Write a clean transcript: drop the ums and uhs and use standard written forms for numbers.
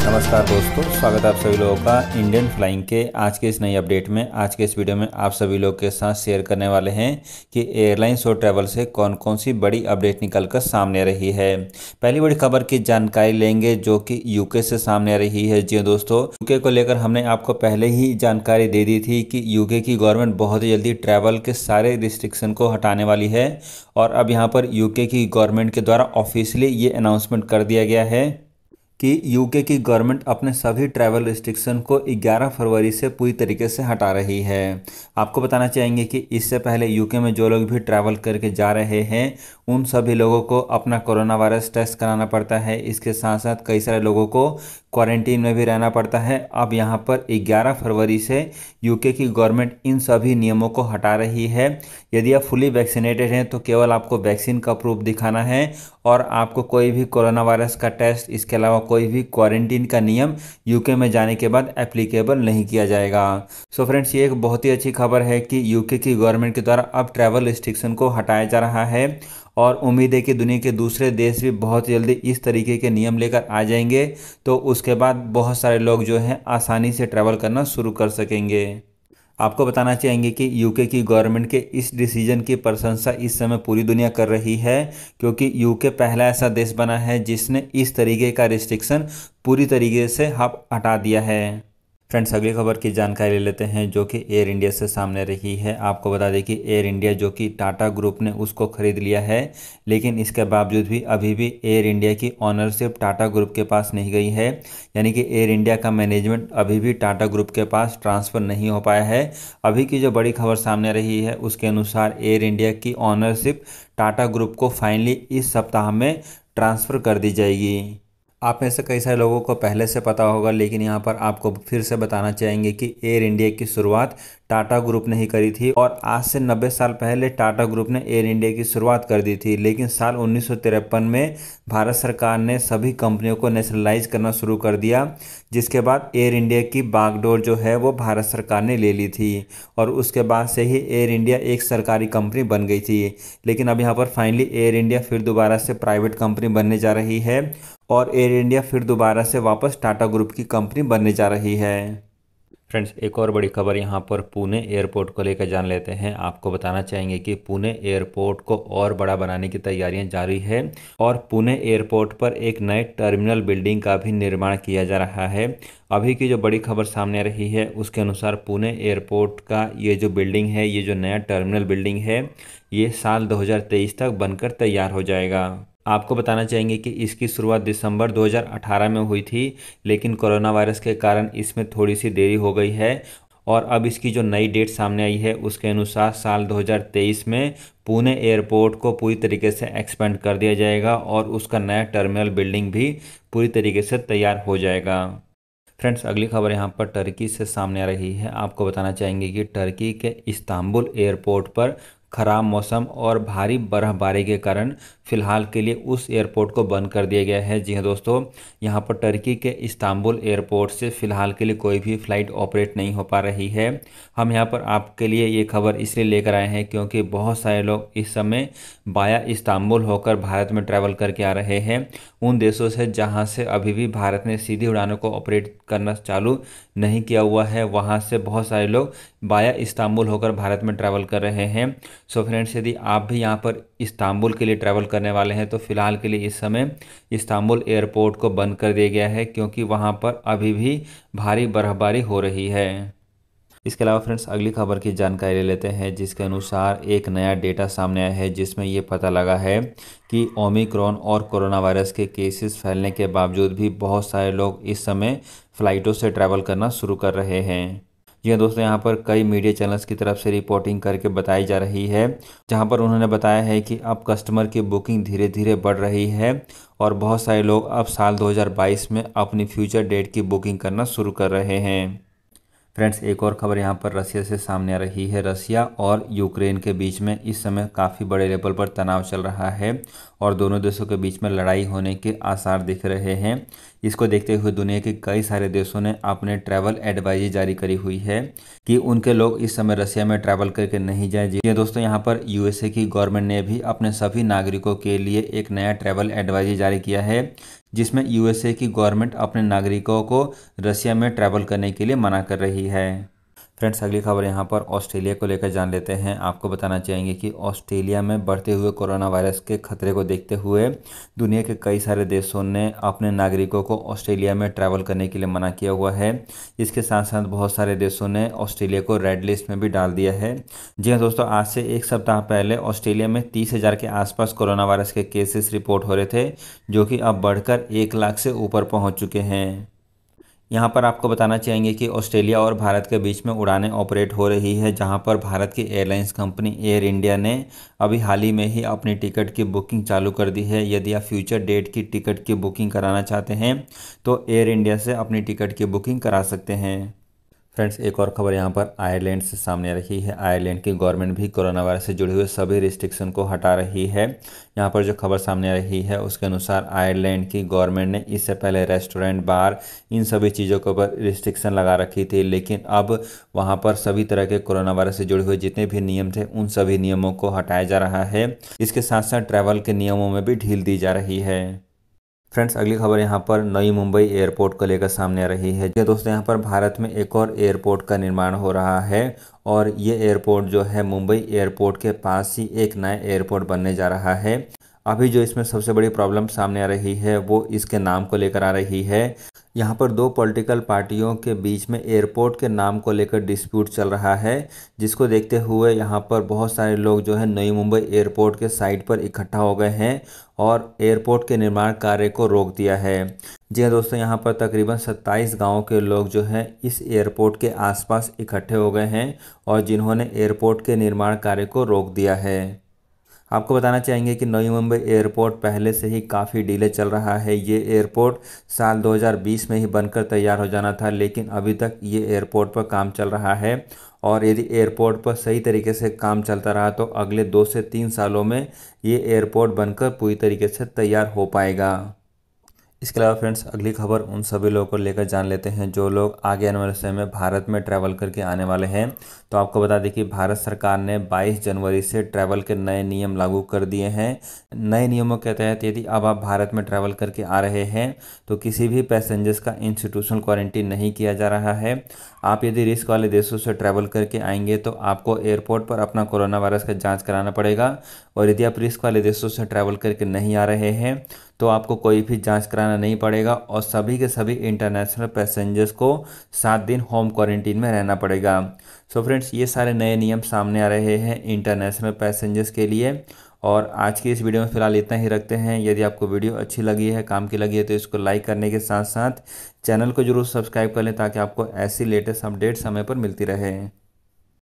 नमस्कार दोस्तों, स्वागत है आप सभी लोगों का इंडियन फ्लाइंग के आज के इस नई अपडेट में। आज के इस वीडियो में आप सभी लोग के साथ शेयर करने वाले हैं कि एयरलाइंस और ट्रैवल से कौन कौन सी बड़ी अपडेट निकल कर सामने आ रही है। पहली बड़ी खबर की जानकारी लेंगे जो कि यूके से सामने आ रही है। जी दोस्तों, यूके को लेकर हमने आपको पहले ही जानकारी दे दी थी कि यूके की गवर्नमेंट बहुत ही जल्दी ट्रैवल के सारे रिस्ट्रिक्शन को हटाने वाली है और अब यहाँ पर यूके की गवर्नमेंट के द्वारा ऑफिशियली ये अनाउंसमेंट कर दिया गया है कि यूके की गवर्नमेंट अपने सभी ट्रैवल रिस्ट्रिक्शन को 11 फरवरी से पूरी तरीके से हटा रही है। आपको बताना चाहेंगे कि इससे पहले यूके में जो लोग भी ट्रैवल करके जा रहे हैं उन सभी लोगों को अपना कोरोना वायरस टेस्ट कराना पड़ता है। इसके साथ साथ कई सारे लोगों को क्वारंटीन में भी रहना पड़ता है। अब यहाँ पर 11 फरवरी से यूके की गवर्नमेंट इन सभी नियमों को हटा रही है। यदि आप फुली वैक्सीनेटेड हैं तो केवल आपको वैक्सीन का प्रूफ दिखाना है और आपको कोई भी कोरोना वायरस का टेस्ट, इसके अलावा कोई भी क्वारंटीन का नियम यूके में जाने के बाद एप्लीकेबल नहीं किया जाएगा। सो फ्रेंड्स, ये एक बहुत ही अच्छी खबर है कि यूके की गवर्नमेंट के द्वारा अब ट्रैवल रिस्ट्रिक्शन को हटाया जा रहा है और उम्मीद है कि दुनिया के दूसरे देश भी बहुत जल्दी इस तरीके के नियम लेकर आ जाएंगे, तो उसके बाद बहुत सारे लोग जो हैं आसानी से ट्रैवल करना शुरू कर सकेंगे। आपको बताना चाहेंगे कि यूके की गवर्नमेंट के इस डिसीजन की प्रशंसा इस समय पूरी दुनिया कर रही है, क्योंकि यूके पहला ऐसा देश बना है जिसने इस तरीके का रिस्ट्रिक्शन पूरी तरीके से हटा दिया है। फ्रेंड्स, अगली खबर की जानकारी ले लेते हैं जो कि एयर इंडिया से सामने रही है। आपको बता दें कि एयर इंडिया जो कि टाटा ग्रुप ने उसको खरीद लिया है, लेकिन इसके बावजूद भी अभी भी एयर इंडिया की ऑनरशिप टाटा ग्रुप के पास नहीं गई है। यानी कि एयर इंडिया का मैनेजमेंट अभी भी टाटा ग्रुप के पास ट्रांसफ़र नहीं हो पाया है। अभी की जो बड़ी खबर सामने आ रही है उसके अनुसार एयर इंडिया की ऑनरशिप टाटा ग्रुप को फाइनली इस सप्ताह में ट्रांसफ़र कर दी जाएगी। आप में से कई सारे लोगों को पहले से पता होगा, लेकिन यहाँ पर आपको फिर से बताना चाहेंगे कि एयर इंडिया की शुरुआत टाटा ग्रुप ने ही करी थी और आज से 90 साल पहले टाटा ग्रुप ने एयर इंडिया की शुरुआत कर दी थी। लेकिन साल 1953 में भारत सरकार ने सभी कंपनियों को नेशनलाइज करना शुरू कर दिया, जिसके बाद एयर इंडिया की बागडोर जो है वो भारत सरकार ने ले ली थी और उसके बाद से ही एयर इंडिया एक सरकारी कंपनी बन गई थी। लेकिन अब यहाँ पर फाइनली एयर इंडिया फिर दोबारा से प्राइवेट कंपनी बनने जा रही है और एयर इंडिया फिर दोबारा से वापस टाटा ग्रुप की कंपनी बनने जा रही है। फ्रेंड्स, एक और बड़ी खबर यहाँ पर पुणे एयरपोर्ट को लेकर जान लेते हैं। आपको बताना चाहेंगे कि पुणे एयरपोर्ट को और बड़ा बनाने की तैयारियां जारी है और पुणे एयरपोर्ट पर एक नए टर्मिनल बिल्डिंग का भी निर्माण किया जा रहा है। अभी की जो बड़ी खबर सामने आ रही है उसके अनुसार पुणे एयरपोर्ट का ये जो बिल्डिंग है, ये जो नया टर्मिनल बिल्डिंग है, ये साल 2023 तक बनकर तैयार हो जाएगा। आपको बताना चाहेंगे कि इसकी शुरुआत दिसंबर 2018 में हुई थी, लेकिन कोरोना वायरस के कारण इसमें थोड़ी सी देरी हो गई है और अब इसकी जो नई डेट सामने आई है उसके अनुसार साल 2023 में पुणे एयरपोर्ट को पूरी तरीके से एक्सपेंड कर दिया जाएगा और उसका नया टर्मिनल बिल्डिंग भी पूरी तरीके से तैयार हो जाएगा। फ्रेंड्स, अगली खबर यहाँ पर टर्की से सामने आ रही है। आपको बताना चाहेंगे कि टर्की के इस्तांबुल एयरपोर्ट पर खराब मौसम और भारी बर्फबारी के कारण फ़िलहाल के लिए उस एयरपोर्ट को बंद कर दिया गया है। जी हाँ दोस्तों, यहाँ पर टर्की के इस्तांबुल एयरपोर्ट से फ़िलहाल के लिए कोई भी फ़्लाइट ऑपरेट नहीं हो पा रही है। हम यहाँ पर आपके लिए ये खबर इसलिए लेकर आए हैं क्योंकि बहुत सारे लोग इस समय बाया इस्तांबुल होकर भारत में ट्रैवल करके आ रहे हैं, उन देशों से जहाँ से अभी भी भारत ने सीधी उड़ानों को ऑपरेट करना चालू नहीं किया हुआ है। वहाँ से बहुत सारे लोग बाया इस्तांबुल होकर भारत में ट्रैवल कर रहे हैं। सो फ्रेंड्स, यदि आप भी यहाँ पर इस्तांबुल के लिए ट्रैवल करने वाले हैं तो फ़िलहाल के लिए इस समय इस्तांबुल एयरपोर्ट को बंद कर दिया गया है, क्योंकि वहाँ पर अभी भी भारी बर्फबारी हो रही है। इसके अलावा फ्रेंड्स, अगली खबर की जानकारी ले लेते हैं, जिसके अनुसार एक नया डेटा सामने आया है जिसमें ये पता लगा है कि ओमिक्रॉन और कोरोना वायरस के केसेस फैलने के बावजूद भी बहुत सारे लोग इस समय फ़्लाइटों से ट्रैवल करना शुरू कर रहे हैं। जी हाँ दोस्तों, यहाँ पर कई मीडिया चैनल्स की तरफ से रिपोर्टिंग करके बताई जा रही है, जहाँ पर उन्होंने बताया है कि अब कस्टमर की बुकिंग धीरे धीरे बढ़ रही है और बहुत सारे लोग अब साल 2022 में अपनी फ्यूचर डेट की बुकिंग करना शुरू कर रहे हैं। फ्रेंड्स, एक और खबर यहाँ पर रसिया से सामने आ रही है। रसिया और यूक्रेन के बीच में इस समय काफ़ी बड़े लेवल पर तनाव चल रहा है और दोनों देशों के बीच में लड़ाई होने के आसार दिख रहे हैं। इसको देखते हुए दुनिया के कई सारे देशों ने अपने ट्रैवल एडवाइजरी जारी करी हुई है कि उनके लोग इस समय रसिया में ट्रैवल करके नहीं जाए। जी दोस्तों, यहाँ पर यूएसए की गवर्नमेंट ने भी अपने सभी नागरिकों के लिए एक नया ट्रैवल एडवाइजरी जारी किया है, जिसमें यूएसए की गवर्नमेंट अपने नागरिकों को रसिया में ट्रैवल करने के लिए मना कर रही है। फ्रेंड्स, अगली खबर यहाँ पर ऑस्ट्रेलिया को लेकर जान लेते हैं। आपको बताना चाहेंगे कि ऑस्ट्रेलिया में बढ़ते हुए कोरोना वायरस के खतरे को देखते हुए दुनिया के कई सारे देशों ने अपने नागरिकों को ऑस्ट्रेलिया में ट्रैवल करने के लिए मना किया हुआ है। इसके साथ साथ बहुत सारे देशों ने ऑस्ट्रेलिया को रेड लिस्ट में भी डाल दिया है। जी हाँ दोस्तों, आज से एक सप्ताह पहले ऑस्ट्रेलिया में 30,000 के आसपास कोरोना वायरस के केसेस रिपोर्ट हो रहे थे, जो कि अब बढ़कर 1 लाख से ऊपर पहुँच चुके हैं। यहाँ पर आपको बताना चाहेंगे कि ऑस्ट्रेलिया और भारत के बीच में उड़ानें ऑपरेट हो रही है, जहाँ पर भारत की एयरलाइंस कंपनी एयर इंडिया ने अभी हाल ही में ही अपनी टिकट की बुकिंग चालू कर दी है। यदि आप फ्यूचर डेट की टिकट की बुकिंग कराना चाहते हैं तो एयर इंडिया से अपनी टिकट की बुकिंग करा सकते हैं। फ्रेंड्स, एक और खबर यहाँ पर आयरलैंड से सामने आ रही है। आयरलैंड की गवर्नमेंट भी कोरोना वायरस से जुड़े हुए सभी रिस्ट्रिक्शन को हटा रही है। यहाँ पर जो खबर सामने आ रही है उसके अनुसार आयरलैंड की गवर्नमेंट ने इससे पहले रेस्टोरेंट, बार, इन सभी चीज़ों के ऊपर रिस्ट्रिक्शन लगा रखी थी, लेकिन अब वहाँ पर सभी तरह के कोरोना वायरस से जुड़े हुए जितने भी नियम थे उन सभी नियमों को हटाया जा रहा है। इसके साथ साथ ट्रैवल के नियमों में भी ढील दी जा रही है। फ्रेंड्स, अगली खबर यहाँ पर नई मुंबई एयरपोर्ट को लेकर सामने आ रही है। जी दोस्तों, यहाँ पर भारत में एक और एयरपोर्ट का निर्माण हो रहा है और ये एयरपोर्ट जो है मुंबई एयरपोर्ट के पास ही एक नया एयरपोर्ट बनने जा रहा है। अभी जो इसमें सबसे बड़ी प्रॉब्लम सामने आ रही है वो इसके नाम को लेकर आ रही है। यहाँ पर दो पॉलिटिकल पार्टियों के बीच में एयरपोर्ट के नाम को लेकर डिस्प्यूट चल रहा है, जिसको देखते हुए यहाँ पर बहुत सारे लोग जो है नई मुंबई एयरपोर्ट के साइट पर इकट्ठा हो गए हैं और एयरपोर्ट के निर्माण कार्य को रोक दिया है। जी हाँ दोस्तों, यहाँ पर तकरीबन 27 गाँव के लोग जो हैं इस एयरपोर्ट के आसपास इकट्ठे हो गए हैं और जिन्होंने एयरपोर्ट के निर्माण कार्य को रोक दिया है। आपको बताना चाहेंगे कि नई मुंबई एयरपोर्ट पहले से ही काफ़ी डिले चल रहा है। ये एयरपोर्ट साल 2020 में ही बनकर तैयार हो जाना था, लेकिन अभी तक ये एयरपोर्ट पर काम चल रहा है और यदि एयरपोर्ट पर सही तरीके से काम चलता रहा तो अगले 2 से 3 सालों में ये एयरपोर्ट बनकर पूरी तरीके से तैयार हो पाएगा। इसके अलावा फ्रेंड्स, अगली खबर उन सभी लोगों को लेकर जान लेते हैं जो लोग आगे आने वाले समय में भारत में ट्रैवल करके आने वाले हैं। तो आपको बता दें कि भारत सरकार ने 22 जनवरी से ट्रैवल के नए नियम लागू कर दिए हैं। नए नियमों के तहत यदि अब आप भारत में ट्रैवल करके आ रहे हैं तो किसी भी पैसेंजर्स का इंस्टीट्यूशनल क्वारंटीन नहीं किया जा रहा है। आप यदि रिस्क वाले देशों से ट्रैवल करके आएंगे तो आपको एयरपोर्ट पर अपना कोरोना वायरस का जाँच कराना पड़ेगा, और यदि आप रिस्क वाले देशों से ट्रैवल करके नहीं आ रहे हैं तो आपको कोई भी जांच कराना नहीं पड़ेगा और सभी के सभी इंटरनेशनल पैसेंजर्स को 7 दिन होम क्वारंटीन में रहना पड़ेगा। सो फ्रेंड्स, ये सारे नए नियम सामने आ रहे हैं इंटरनेशनल पैसेंजर्स के लिए। और आज की इस वीडियो में फ़िलहाल इतना ही रखते हैं। यदि आपको वीडियो अच्छी लगी है, काम की लगी है, तो इसको लाइक करने के साथ साथ चैनल को जरूर सब्सक्राइब कर लें ताकि आपको ऐसी लेटेस्ट अपडेट समय पर मिलती रहे।